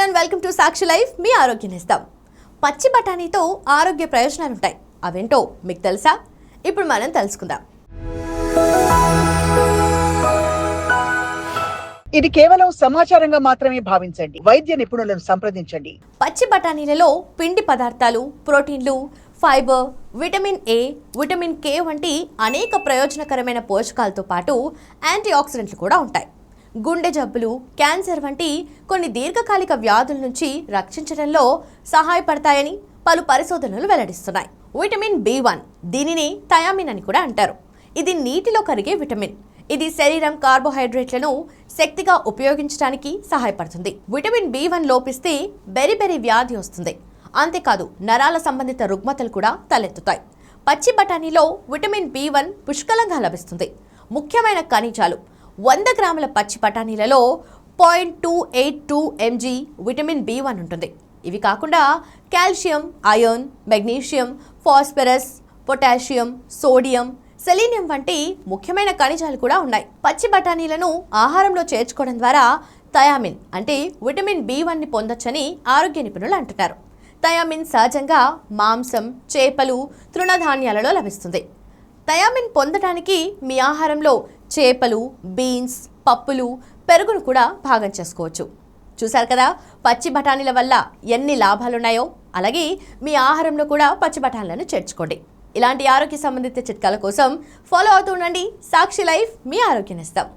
And welcome to Sakshi life. మీ ఆరోగ్యం ఇస్తాం. పచ్చి బఠానీతో ఆరోగ్య ప్రయోజనాలు ఉంటాయి. అవేంటో మీకు తెలుసా? ఇప్పుడు మనం తెలుసుకుందాం. ఇది కేవలం సమాచారంగా మాత్రమే భావించండి. వైద్య నిపుణులను సంప్రదించండి. పచ్చి బఠానీలలో పిండి పదార్థాలు, ప్రోటీన్లు, fibre, vitamin A, vitamin K వంటి అనేక ప్రయోజనకరమైన పోషకాలతో పాటు యాంటీ ఆక్సిడెంట్లు కూడా ఉంటాయి. గుండె జబ్బులు, క్యాన్సర్ వంటి కొన్ని దీర్ఘకాలిక వ్యాధుల నుంచి రక్షించడంలో సహాయపడతాయని పలు పరిశోధనలు వెల్లడిస్తున్నాయి. విటమిన్ B1, దీనిని థయామిన్ అని కూడా అంటారు. ఇది నీటిలో కరిగే విటమిన్. ఇది శరీరం కార్బోహైడ్రేట్లను శక్తిగా ఉపయోగించడానికి సహాయపడుతుంది. విటమిన్ B1 లోపిస్తే బెరిబెరి వ్యాధి వస్తుంది. అంతేకాదు నరాల సంబంధిత రుగ్మతలు కూడా తలెత్తుతాయి. పచ్చి బఠానీలో విటమిన్ B1 పుష్కలంగా లభిస్తుంది. ముఖ్యమైన ఖనిజాలు: 100 గ్రాముల పచ్చి బఠానీలలో 0.282 mg విటమిన్ B1 ఉంటుంది. ఇవి కాకుండా calcium, iron, magnesium, phosphorus, potassium, sodium, selenium వంటి ముఖ్యమైన ఖనిజాలు కూడా ఉన్నాయి. పచ్చి బఠానీలను ఆహారంలో చేర్చుకోవడం ద్వారా థయామిన్ అంటే విటమిన్ B1ని పొందొచ్చని ఆరోగ్య నిపుణులు అంటున్నారు. థయామిన్ సహజంగా మాంసం, చేపలు, తృణధాన్యాలలో లభిస్తుంది. థయామిన్ పొందడానికి మీ ఆహారంలో చేపలు, బీన్స్, పప్పులు, పెరుగును కూడా భాగం చేసుకోవచ్చు. చూశారు కదా పచ్చి బఠానీల వల్ల ఎన్ని లాభాలున్నాయో. అలాగే మీ ఆహారంలో కూడా పచ్చి బఠానీలను చేర్చుకోండి. ఇలాంటి ఆరోగ్య సంబంధిత చిట్కాల కోసం ఫాలో అవుతూ ఉండండి సాక్షి లైఫ్. మీ ఆరోగ్యం ఇస్తాం.